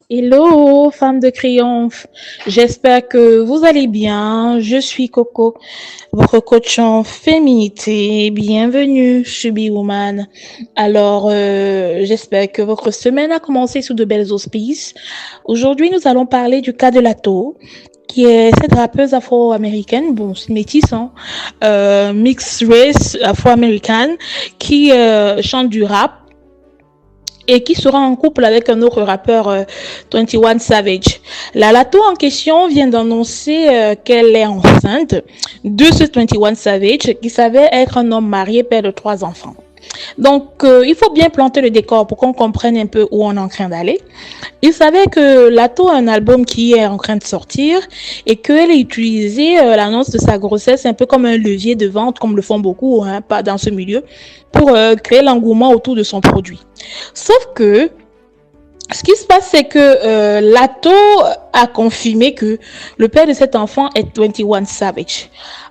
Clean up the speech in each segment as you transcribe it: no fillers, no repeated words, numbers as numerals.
Hello, femme de triomphe. J'espère que vous allez bien. Je suis Coco, votre coach en féminité. Bienvenue, Chubby Woman. J'espère que votre semaine a commencé sous de belles auspices. Aujourd'hui, nous allons parler du cas de Lato, qui est cette rappeuse afro-américaine, bon, c'est métisse, hein, mixed race afro-américaine, qui chante du rap et qui sera en couple avec un autre rappeur, 21 Savage. La Lato en question vient d'annoncer qu'elle est enceinte de ce 21 Savage qui s'avère être un homme marié, père de 3 enfants. Donc, il faut bien planter le décor pour qu'on comprenne un peu où on est en train d'aller. Il savait que Lato a un album qui est en train de sortir et qu'elle a utilisé l'annonce de sa grossesse un peu comme un levier de vente, comme le font beaucoup, hein, pas dans ce milieu, pour créer l'engouement autour de son produit. Sauf que ce qui se passe, c'est que Lato a confirmé que le père de cet enfant est 21 Savage.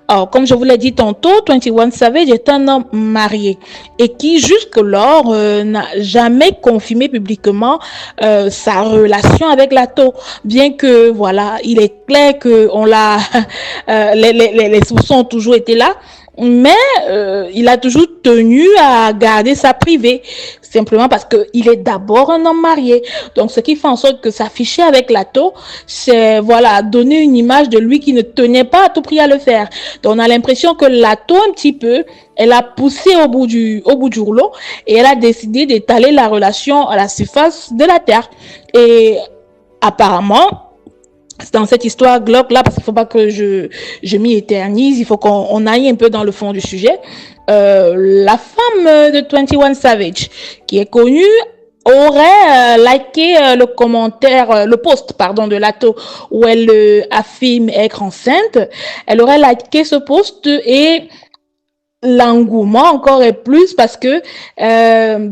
Alors, comme je vous l'ai dit tantôt, 21 Savage est un homme marié et qui jusque-lors n'a jamais confirmé publiquement sa relation avec Lato. Bien que, voilà, il est clair que on l'a, les soupçons ont toujours été là, mais il a toujours tenu à garder sa privée, simplement parce qu'il est d'abord un homme marié. Donc, ce qui fait en sorte que s'afficher avec Lato, c'est, voilà, donner une image de lui qui ne tenait pas à tout prix à le faire. Donc, on a l'impression que Lato, un petit peu, elle a poussé au bout du rouleau et elle a décidé d'étaler la relation à la surface de la terre. Et apparemment, dans cette histoire glauque là, parce qu'il ne faut pas que je m'y éternise, il faut qu'on aille un peu dans le fond du sujet. La femme de 21 Savage, qui est connue, aurait liké le commentaire, le post, pardon, de Lato, où elle affirme être enceinte. Elle aurait liké ce post et l'engouement encore est plus parce que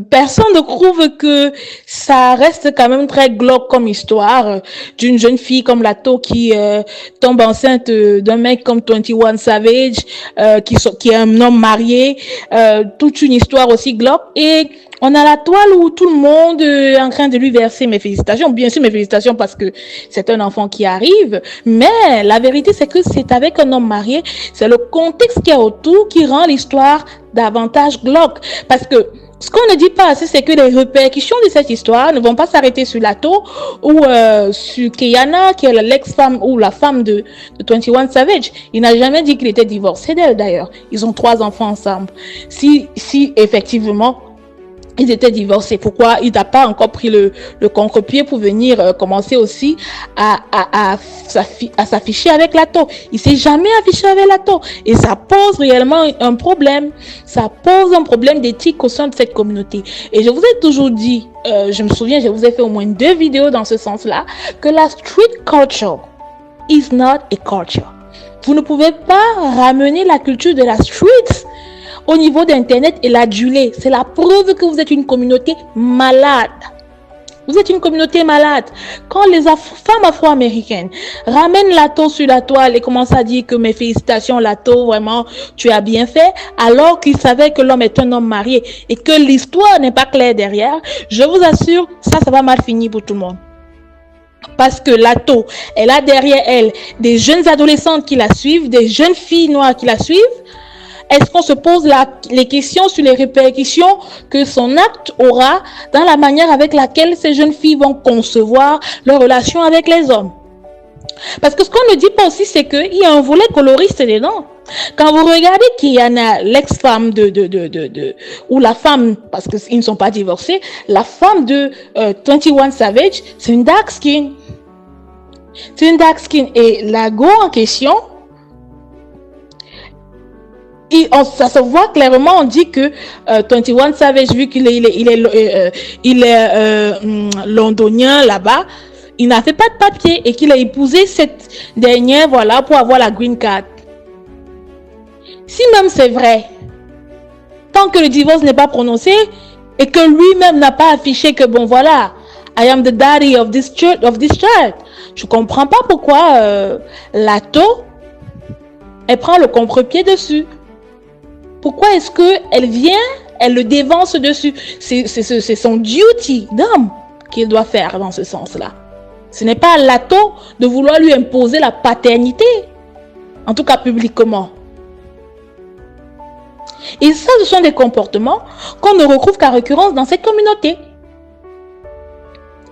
personne ne trouve que ça reste quand même très glauque comme histoire d'une jeune fille comme Lato qui tombe enceinte d'un mec comme 21 Savage qui est un homme marié, toute une histoire aussi glauque. Et on a la toile où tout le monde est en train de lui verser mes félicitations. Bien sûr, mes félicitations parce que c'est un enfant qui arrive. Mais la vérité, c'est que c'est avec un homme marié. C'est le contexte qui est autour qui rend l'histoire davantage glauque. Parce que ce qu'on ne dit pas assez, c'est que les répercussions de cette histoire ne vont pas s'arrêter sur Lato ou sur Keyana, qui est l'ex-femme ou la femme de 21 Savage. Il n'a jamais dit qu'il était divorcé d'elle d'ailleurs. Ils ont 3 enfants ensemble. Si effectivement ils étaient divorcés, pourquoi il n'a pas encore pris le contre-pied pour venir commencer aussi à s'afficher avec Lato? Il s'est jamais affiché avec Lato et ça pose réellement un problème. Ça pose un problème d'éthique au sein de cette communauté. Et je vous ai toujours dit, je me souviens, je vous ai fait au moins 2 vidéos dans ce sens-là, que la street culture is not a culture. Vous ne pouvez pas ramener la culture de la street au niveau d'Internet et l'aduler. C'est la preuve que vous êtes une communauté malade. Vous êtes une communauté malade. Quand les femmes afro-américaines ramènent Lato sur la toile et commencent à dire que mes félicitations Lato, vraiment, tu as bien fait, alors qu'ils savaient que l'homme est un homme marié et que l'histoire n'est pas claire derrière, je vous assure, ça va mal finir pour tout le monde. Parce que Lato, elle a derrière elle des jeunes adolescentes qui la suivent, des jeunes filles noires qui la suivent. Est-ce qu'on se pose les questions sur les répercussions que son acte aura dans la manière avec laquelle ces jeunes filles vont concevoir leur relation avec les hommes? Parce que ce qu'on ne dit pas aussi, c'est qu'il y a un volet coloriste dedans. Quand vous regardez Kiana, l'ex-femme ou la femme, parce qu'ils ne sont pas divorcés, la femme de 21 Savage, c'est une dark skin. C'est une dark skin. Et la go en question, ça se voit clairement, on dit que 21 Savage, vu qu'il est londonien là-bas, il n'a fait pas de papier et qu'il a épousé cette dernière, voilà, pour avoir la green card. Si même c'est vrai, tant que le divorce n'est pas prononcé et que lui-même n'a pas affiché que bon voilà, I am the daddy of this child, je comprends pas pourquoi Lato, elle prend le contre-pied dessus. Pourquoi est-ce qu'elle vient, elle le dévance dessus? C'est son duty d'homme qu'il doit faire dans ce sens-là. Ce n'est pas à Lato de vouloir lui imposer la paternité, en tout cas publiquement. Et ça, ce sont des comportements qu'on ne retrouve qu'à récurrence dans cette communauté.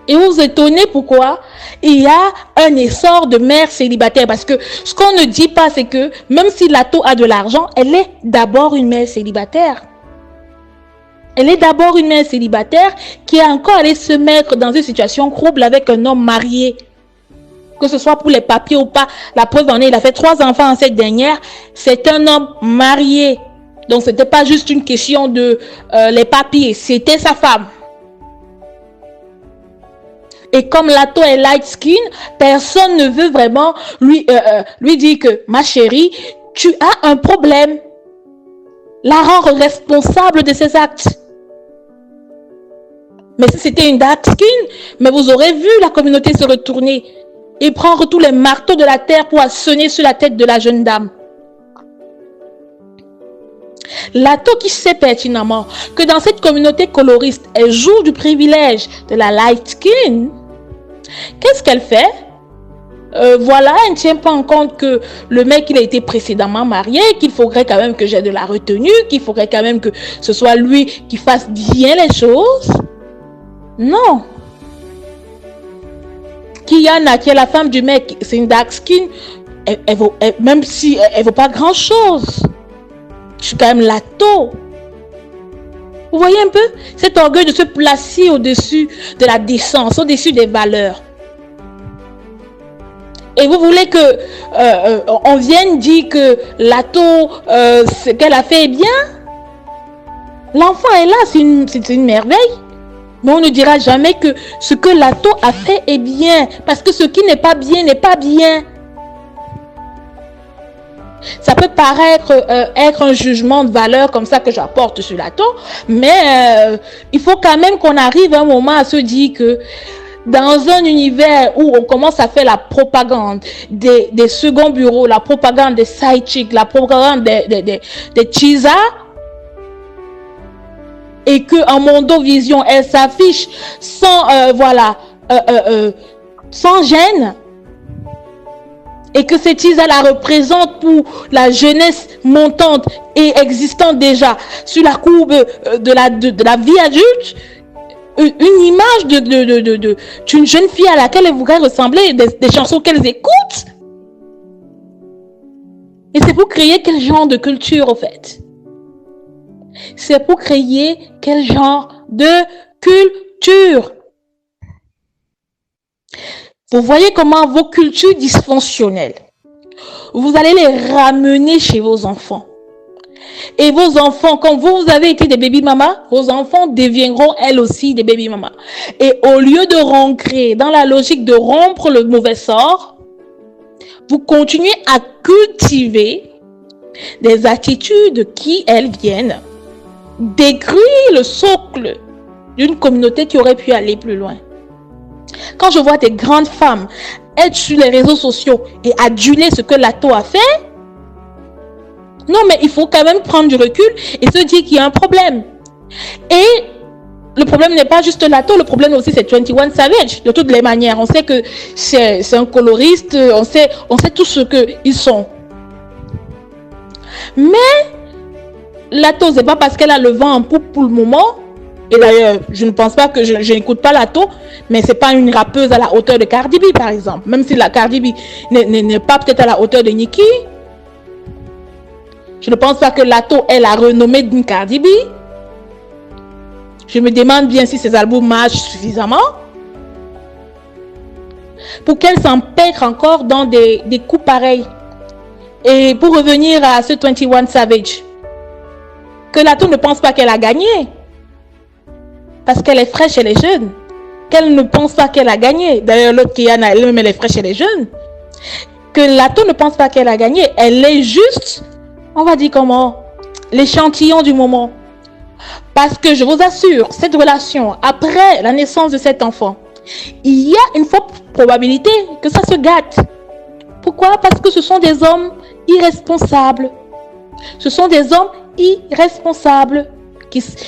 Et vous vous étonnez pourquoi il y a un essor de mères célibataires. Parce que ce qu'on ne dit pas, c'est que même si Lato a de l'argent, elle est d'abord une mère célibataire. Elle est d'abord une mère célibataire qui est encore allée se mettre dans une situation trouble avec un homme marié. Que ce soit pour les papiers ou pas. La preuve en est, il a fait 3 enfants en cette dernière. C'est un homme marié. Donc, ce n'était pas juste une question de les papiers. C'était sa femme. Et comme Lato est light skin, personne ne veut vraiment lui dire que, ma chérie, tu as un problème. La rendre responsable de ses actes. Mais si c'était une dark skin, mais vous aurez vu la communauté se retourner et prendre tous les marteaux de la terre pour sonner sur la tête de la jeune dame. Lato qui sait pertinemment que dans cette communauté coloriste, elle joue du privilège de la light skin. Qu'est-ce qu'elle fait? Voilà, elle ne tient pas en compte que le mec il a été précédemment marié, qu'il faudrait quand même que j'ai de la retenue, qu'il faudrait quand même que ce soit lui qui fasse bien les choses. Non. Kiana, qui est la femme du mec, c'est une dark skin, même si elle vaut pas grand chose. Je suis quand même Lato. Vous voyez un peu cet orgueil de se placer au-dessus de la décence, au-dessus des valeurs. Et vous voulez que on vienne dire que Lato, ce qu'elle a fait est bien? L'enfant est là, c'est une merveille. Mais on ne dira jamais que ce que Lato a fait est bien. Parce que ce qui n'est pas bien n'est pas bien. Ça peut paraître être un jugement de valeur comme ça que j'apporte sur Lato. Mais il faut quand même qu'on arrive à un moment à se dire que dans un univers où on commence à faire la propagande des seconds bureaux, la propagande des side chicks, la propagande des cheesas, et qu'en Mondovision, elle s'affiche sans, sans gêne, et que cette cheesa la représente pour la jeunesse montante et existante déjà sur la courbe de la vie adulte, une image d'une jeune fille à laquelle elle voudrait ressembler, des chansons qu'elles écoutent. Et c'est pour créer quel genre de culture, au fait? C'est pour créer quel genre de culture? Vous voyez comment vos cultures dysfonctionnelles, vous allez les ramener chez vos enfants. Et vos enfants, quand vous avez été des baby mamas, vos enfants deviendront elles aussi des baby mamas. Et au lieu de rentrer dans la logique de rompre le mauvais sort, vous continuez à cultiver des attitudes qui, elles, viennent détruire le socle d'une communauté qui aurait pu aller plus loin. Quand je vois des grandes femmes être sur les réseaux sociaux et aduler ce que Lato a fait, non, mais il faut quand même prendre du recul et se dire qu'il y a un problème. Et le problème n'est pas juste Lato, le problème aussi c'est 21 Savage. De toutes les manières, on sait que c'est un coloriste, on sait tout ce qu'ils sont. Mais Lato, c'est pas parce qu'elle a le vent en poupe pour le moment. Et d'ailleurs, je ne pense pas que je n'écoute pas Lato, mais c'est pas une rappeuse à la hauteur de Cardi B, par exemple. Même si la Cardi B n'est pas peut-être à la hauteur de Nicki. Je ne pense pas que Lato est la renommée d'une Cardi B. Je me demande bien si ses albums marchent suffisamment pour qu'elle s'empêtre encore dans des coups pareils. Et pour revenir à ce 21 Savage, que Lato ne pense pas qu'elle a gagné. Parce qu'elle est fraîche, elle est jeune. Qu'elle ne pense pas qu'elle a gagné. D'ailleurs, l'autre Kiana, elle-même, elle est fraîche, elle est jeune. Que Lato ne pense pas qu'elle a gagné. Elle est juste, on va dire comment, l'échantillon du moment. Parce que je vous assure, cette relation, après la naissance de cet enfant, il y a une forte probabilité que ça se gâte. Pourquoi? Parce que ce sont des hommes irresponsables. Ce sont des hommes irresponsables.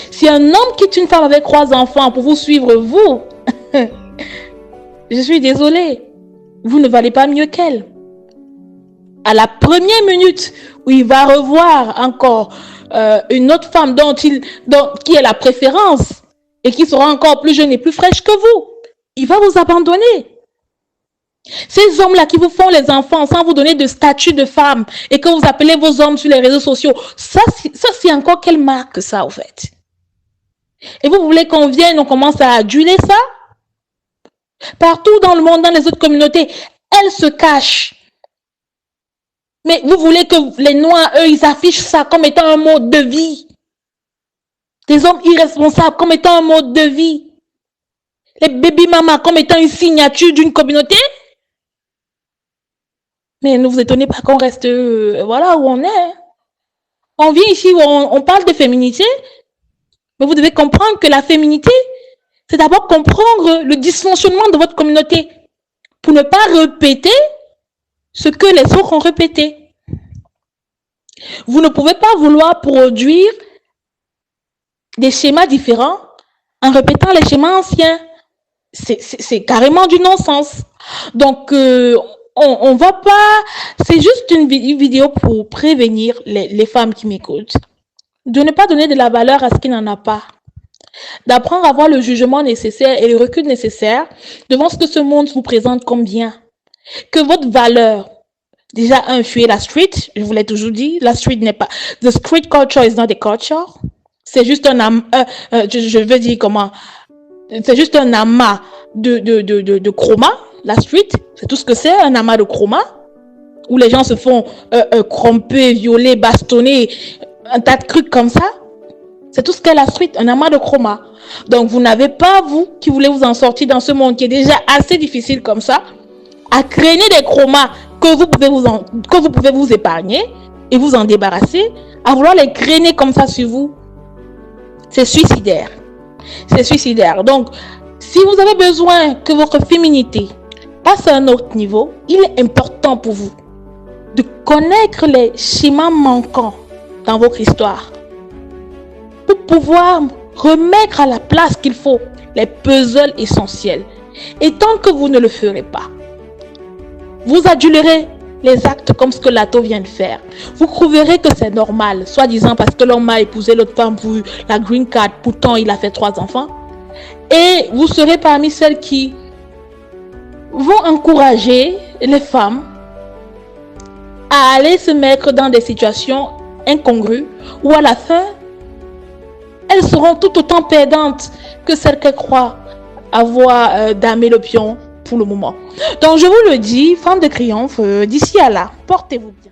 Si un homme quitte une femme avec 3 enfants pour vous suivre, vous, je suis désolée, vous ne valez pas mieux qu'elle. À la première minute où il va revoir encore une autre femme qui est la préférence et qui sera encore plus jeune et plus fraîche que vous, il va vous abandonner. Ces hommes-là qui vous font les enfants sans vous donner de statut de femme et que vous appelez vos hommes sur les réseaux sociaux, ça c'est encore quelle marque ça, au fait? Et vous voulez qu'on vienne, on commence à aduler ça? Partout dans le monde, dans les autres communautés, elles se cachent. Mais vous voulez que les Noirs, eux, ils affichent ça comme étant un mode de vie. Des hommes irresponsables comme étant un mode de vie. Les baby mamas comme étant une signature d'une communauté. Mais ne vous étonnez pas qu'on reste voilà où on est. On vient ici où on parle de féminité, mais vous devez comprendre que la féminité, c'est d'abord comprendre le dysfonctionnement de votre communauté pour ne pas répéter ce que les autres ont répété. Vous ne pouvez pas vouloir produire des schémas différents en répétant les schémas anciens. C'est carrément du non-sens. Donc, on va pas... C'est juste une vidéo pour prévenir les femmes qui m'écoutent. De ne pas donner de la valeur à ce qui n'en a pas. D'apprendre à avoir le jugement nécessaire et le recul nécessaire devant ce que ce monde vous présente comme bien. Que votre valeur... Déjà, fuyez la street. Je vous l'ai toujours dit. La street n'est pas... The street culture is not a culture. C'est juste je veux dire comment... C'est juste un amas de chroma, la street. C'est tout ce que c'est, un amas de chroma. Où les gens se font cromper, violer, bastonner, un tas de trucs comme ça. C'est tout ce qu'est la street, un amas de chroma. Donc vous n'avez pas, vous, qui voulez vous en sortir dans ce monde qui est déjà assez difficile comme ça, à créer des chromas que vous pouvez vous épargner et vous en débarrasser, à vouloir les créer comme ça sur vous. C'est suicidaire. C'est suicidaire. Donc, si vous avez besoin que votre féminité passe à un autre niveau, il est important pour vous de connaître les schémas manquants dans votre histoire pour pouvoir remettre à la place qu'il faut les puzzles essentiels. Et tant que vous ne le ferez pas, vous adulerez les actes comme ce que Lato vient de faire. Vous trouverez que c'est normal, soi-disant parce que l'homme a épousé l'autre femme pour la green card, pourtant il a fait 3 enfants. Et vous serez parmi celles qui vont encourager les femmes à aller se mettre dans des situations incongrues où à la fin, elles seront tout autant perdantes que celles qu'elles croient avoir damé le pion pour le moment. Donc je vous le dis, femmes de triomphe, d'ici à là, portez-vous bien.